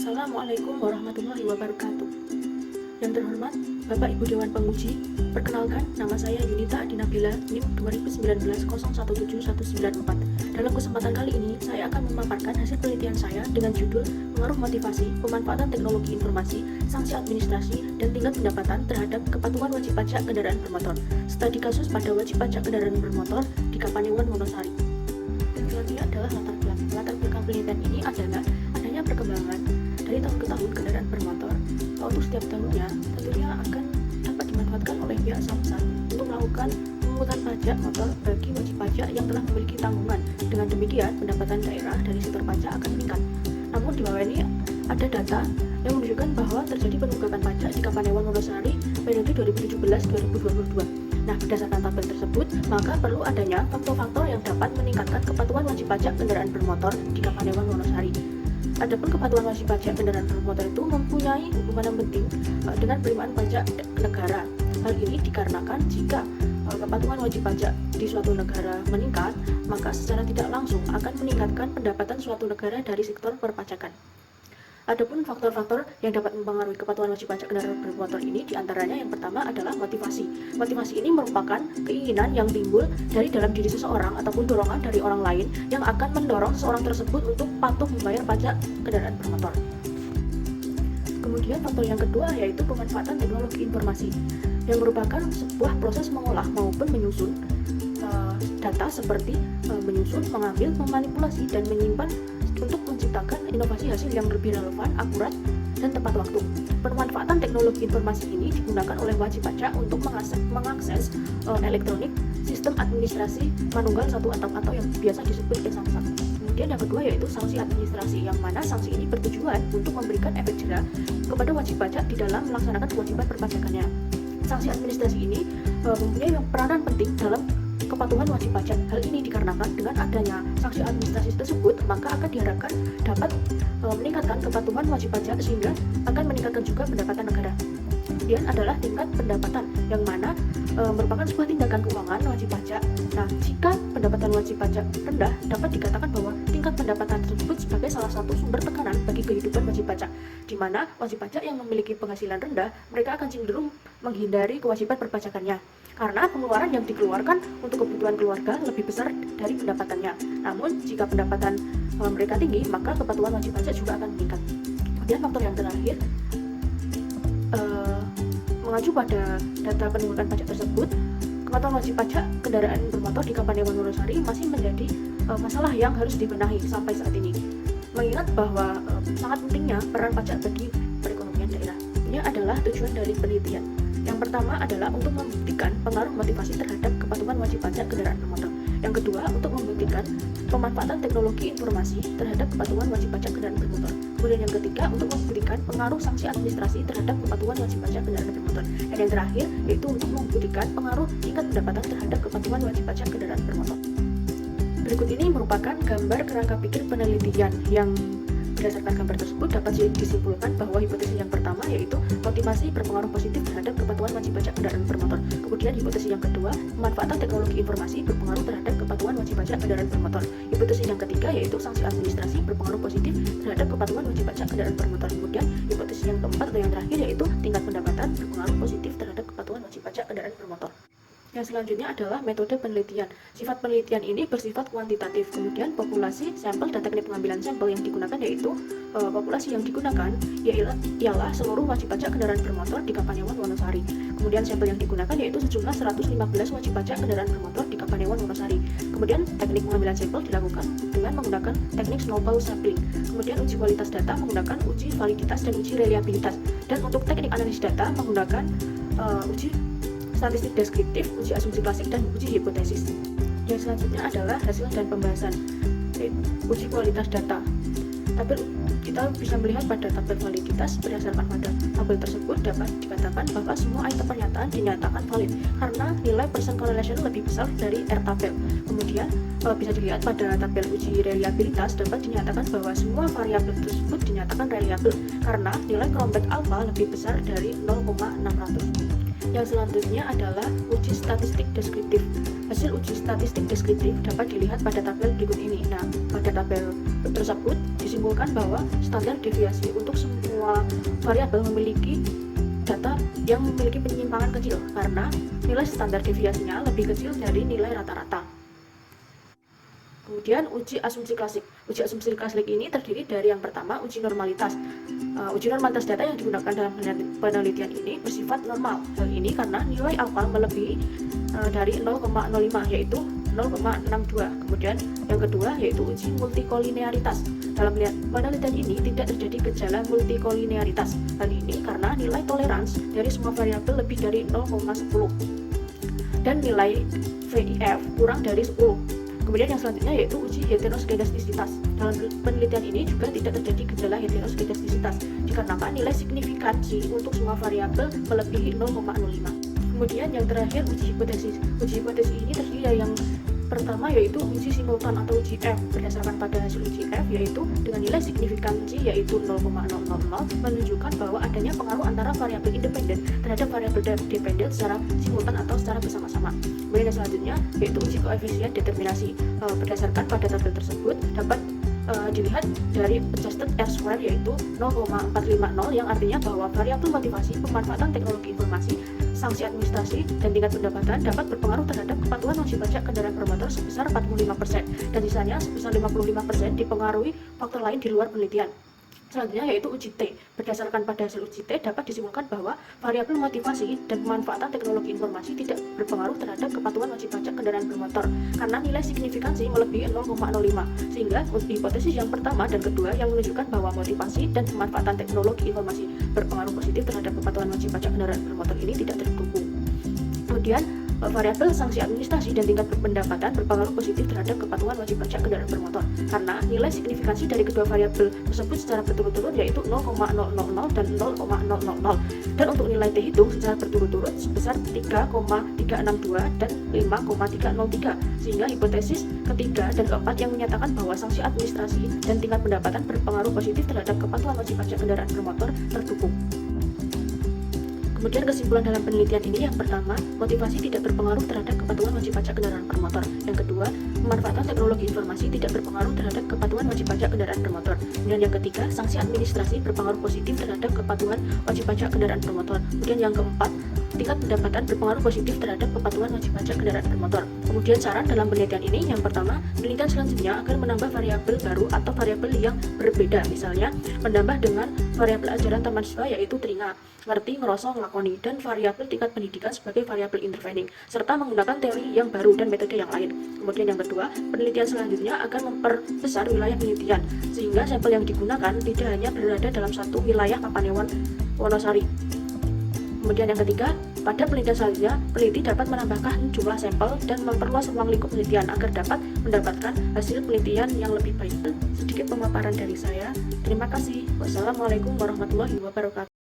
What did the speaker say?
Assalamualaikum warahmatullahi wabarakatuh. Yang terhormat Bapak Ibu Dewan Penguji, perkenalkan nama saya Yunita Adinabila, NIM 2019017194. Dalam kesempatan kali ini, saya akan memaparkan hasil penelitian saya dengan judul Pengaruh Motivasi, Pemanfaatan Teknologi Informasi, Sanksi Administrasi, dan Tingkat Pendapatan terhadap Kepatuhan Wajib Pajak Kendaraan Bermotor. Studi kasus pada wajib pajak kendaraan bermotor di Kapanewon, Wonosari. Dan selanjutnya adalah latar belakang penelitian ini adalah adanya perkembangan dari tahun ke tahun kendaraan bermotor. Untuk setiap tahunnya tentunya akan dapat dimanfaatkan oleh pihak samsat untuk melakukan pemungutan pajak motor bagi wajib pajak yang telah memiliki tanggungan. Dengan demikian, pendapatan daerah dari sektor pajak akan meningkat. Namun di bawah ini ada data yang menunjukkan bahwa terjadi penunggakan pajak di Kapanewon, Wonosari periode 2017-2022. Nah, berdasarkan tabel tersebut, maka perlu adanya faktor-faktor yang dapat meningkatkan kepatuhan wajib pajak kendaraan bermotor di Kapanewon, Wonosari. Adapun kepatuhan wajib pajak kendaraan bermotor itu mempunyai hubungan yang penting dengan penerimaan pajak negara. Hal ini dikarenakan jika kepatuhan wajib pajak di suatu negara meningkat, maka secara tidak langsung akan meningkatkan pendapatan suatu negara dari sektor perpajakan. Adapun faktor-faktor yang dapat mempengaruhi kepatuhan wajib pajak kendaraan bermotor ini diantaranya yang pertama adalah motivasi. Motivasi ini merupakan keinginan yang timbul dari dalam diri seseorang ataupun dorongan dari orang lain yang akan mendorong seseorang tersebut untuk patuh membayar pajak kendaraan bermotor. Kemudian faktor yang kedua yaitu pemanfaatan teknologi informasi yang merupakan sebuah proses mengolah maupun menyusun data seperti menyusun, mengambil, memanipulasi, dan menyimpan untuk menciptakan inovasi hasil yang lebih relevan, akurat, dan tepat waktu. Pemanfaatan teknologi informasi ini digunakan oleh wajib pajak untuk mengakses elektronik sistem administrasi manunggal satu atau yang biasa disebut e-samsat. Kemudian yang kedua yaitu sanksi administrasi, yang mana sanksi ini bertujuan untuk memberikan efek jera kepada wajib pajak di dalam melaksanakan kewajiban perpajakannya. Sanksi administrasi ini mempunyai peranan penting dalam kepatuhan wajib pajak. Hal ini dikarenakan dengan adanya sanksi administrasi tersebut, maka akan diharapkan dapat meningkatkan kepatuhan wajib pajak sehingga akan meningkatkan juga pendapatan negara. Kemudian adalah tingkat pendapatan, yang mana merupakan sebuah tindakan keuangan wajib pajak. Nah, jika pendapatan wajib pajak rendah, dapat dikatakan bahwa tingkat pendapatan tersebut sebagai salah satu sumber tekanan bagi kehidupan wajib pajak, di mana wajib pajak yang memiliki penghasilan rendah, mereka akan cenderung menghindari kewajiban perpajakannya karena pengeluaran yang dikeluarkan untuk kebutuhan keluarga lebih besar dari pendapatannya. Namun, jika pendapatan mereka tinggi, maka kepatuhan wajib pajak juga akan meningkat. Kemudian faktor yang terakhir, mengacu pada data penuntutan pajak tersebut, kepatuhan wajib pajak kendaraan bermotor di Kapanewon, Wonosari masih menjadi masalah yang harus dibenahi sampai saat ini. Mengingat bahwa sangat pentingnya peran pajak bagi perekonomian daerah. Ini adalah tujuan dari penelitian. Yang pertama adalah untuk membuktikan pengaruh motivasi terhadap kepatuhan wajib pajak kendaraan bermotor. Yang kedua, untuk membuktikan pemanfaatan teknologi informasi terhadap kepatuhan wajib pajak kendaraan bermotor. Kemudian yang ketiga, untuk membuktikan pengaruh sanksi administrasi terhadap kepatuhan wajib pajak kendaraan bermotor. Dan yang terakhir, yaitu untuk membuktikan pengaruh tingkat pendapatan terhadap kepatuhan wajib pajak kendaraan bermotor. Berikut ini merupakan gambar kerangka pikir penelitian yang berdasarkan gambar tersebut dapat disimpulkan bahwa hipotesis yang pertama yaitu motivasi berpengaruh positif terhadap kepatuhan wajib pajak kendaraan bermotor. Kemudian hipotesis yang kedua, pemanfaatan teknologi informasi berpengaruh terhadap kepatuhan wajib pajak kendaraan bermotor. Hipotesis yang ketiga yaitu sanksi administrasi berpengaruh positif terhadap kepatuhan wajib pajak kendaraan bermotor. Kemudian hipotesis yang keempat atau yang terakhir yaitu tingkat pendapatan berpengaruh positif terhadap kepatuhan wajib pajak kendaraan bermotor. Yang selanjutnya adalah metode penelitian. Sifat penelitian ini bersifat kuantitatif. Kemudian populasi, sampel, dan teknik pengambilan sampel yang digunakan yaitu populasi yang digunakan ialah seluruh wajib pajak kendaraan bermotor di Kapanewon, Wonosari. Kemudian sampel yang digunakan yaitu sejumlah 115 wajib pajak kendaraan bermotor di Kapanewon, Wonosari. Kemudian teknik pengambilan sampel dilakukan dengan menggunakan teknik snowball sampling. Kemudian uji kualitas data menggunakan uji validitas dan uji reliabilitas. Dan untuk teknik analisis data menggunakan uji statistik deskriptif, uji asumsi klasik, dan uji hipotesis. Yang selanjutnya adalah hasil dan pembahasan, uji kualitas data. Kita bisa melihat pada tabel validitas. Berdasarkan pada tabel tersebut dapat dikatakan bahwa semua item pernyataan dinyatakan valid karena nilai percent correlation lebih besar dari R tabel. Kemudian bisa dilihat pada tabel uji reliabilitas dapat dinyatakan bahwa semua variabel tersebut dinyatakan reliable karena nilai Cronbach alpha lebih besar dari 0,600. Yang selanjutnya adalah uji statistik deskriptif. Hasil uji statistik deskriptif dapat dilihat pada tabel berikut ini. Nah, pada tabel tersebut disimpulkan bahwa standar deviasi untuk semua variabel memiliki data yang memiliki penyimpangan kecil karena nilai standar deviasinya lebih kecil dari nilai rata-rata. Kemudian uji asumsi klasik. Uji asumsi klasik ini terdiri dari yang pertama uji normalitas. Uji normalitas data yang digunakan dalam penelitian ini bersifat normal. Hal ini karena nilai alfa melebihi dari 0,05 yaitu 0,62. Kemudian yang kedua yaitu uji multikolinearitas. Dalam penelitian ini tidak terjadi gejala multikolinearitas. Hal ini karena nilai tolerans dari semua variabel lebih dari 0,10 dan nilai VIF kurang dari 10. Kemudian yang selanjutnya yaitu uji heteroskedastisitas. Dalam penelitian ini juga tidak terjadi gejala heteroskedastisitas dikarenakan nilai signifikansi untuk semua variabel melebihi 0,05. Kemudian yang terakhir uji hipotesis. Uji hipotesis ini terdiri dari yang pertama yaitu uji simultan atau uji F. Berdasarkan pada hasil uji F yaitu dengan nilai signifikansi yaitu 0,000 menunjukkan bahwa adanya pengaruh antara variabel independen terhadap variabel dependen secara simultan atau secara bersama-sama. Kemudian yang selanjutnya yaitu uji koefisien determinasi. Berdasarkan pada tabel tersebut dapat dilihat dari adjusted R-square yaitu 0,450 yang artinya bahwa variabel motivasi, pemanfaatan teknologi informasi, sanksi administrasi, dan tingkat pendapatan dapat berpengaruh terhadap kepatuhan wajib pajak kendaraan bermotor sebesar 45% dan sisanya sebesar 55% dipengaruhi faktor lain di luar penelitian. Selanjutnya yaitu uji T. Berdasarkan pada hasil uji T dapat disimpulkan bahwa variabel motivasi dan pemanfaatan teknologi informasi tidak berpengaruh terhadap kepatuhan wajib pajak kendaraan bermotor karena nilai signifikansi melebihi 0,05 sehingga hipotesis yang pertama dan kedua yang menunjukkan bahwa motivasi dan pemanfaatan teknologi informasi berpengaruh positif terhadap kepatuhan wajib pajak kendaraan bermotor ini tidak terdukung. Kemudian variabel sanksi administrasi dan tingkat pendapatan berpengaruh positif terhadap kepatuhan wajib pajak kendaraan bermotor karena nilai signifikansi dari kedua variabel tersebut secara berturut-turut yaitu 0,000 dan 0,000 dan untuk nilai T hitung secara berturut-turut sebesar 3,362 dan 5,303 sehingga hipotesis ketiga dan keempat yang menyatakan bahwa sanksi administrasi dan tingkat pendapatan berpengaruh positif terhadap kepatuhan wajib pajak kendaraan bermotor terdukung. Kemudian kesimpulan dalam penelitian ini yang pertama, motivasi tidak berpengaruh terhadap kepatuhan wajib pajak kendaraan bermotor. Yang kedua, pemanfaatan teknologi informasi tidak berpengaruh terhadap kepatuhan wajib pajak kendaraan bermotor. Kemudian yang ketiga, sanksi administrasi berpengaruh positif terhadap kepatuhan wajib pajak kendaraan bermotor. Kemudian yang keempat, tingkat pendapatan berpengaruh positif terhadap kepatuhan wajib pajak kendaraan bermotor. Kemudian saran dalam penelitian ini yang pertama, penelitian selanjutnya akan menambah variabel baru atau variabel yang berbeda, misalnya menambah dengan variabel ajaran taman siswa yaitu teringa, ngerti, ngerasa, ngelakoni, dan variabel tingkat pendidikan sebagai variabel intervening, serta menggunakan teori yang baru dan metode yang lain. Kemudian yang kedua, penelitian selanjutnya akan memperbesar wilayah penelitian, sehingga sampel yang digunakan tidak hanya berada dalam satu wilayah Papanewan Wonosari. Kemudian yang ketiga, pada penelitian selanjutnya, peneliti dapat menambahkan jumlah sampel dan memperluas ruang lingkup penelitian agar dapat mendapatkan hasil penelitian yang lebih baik. Sedikit pemaparan dari saya. Terima kasih. Wassalamualaikum warahmatullahi wabarakatuh.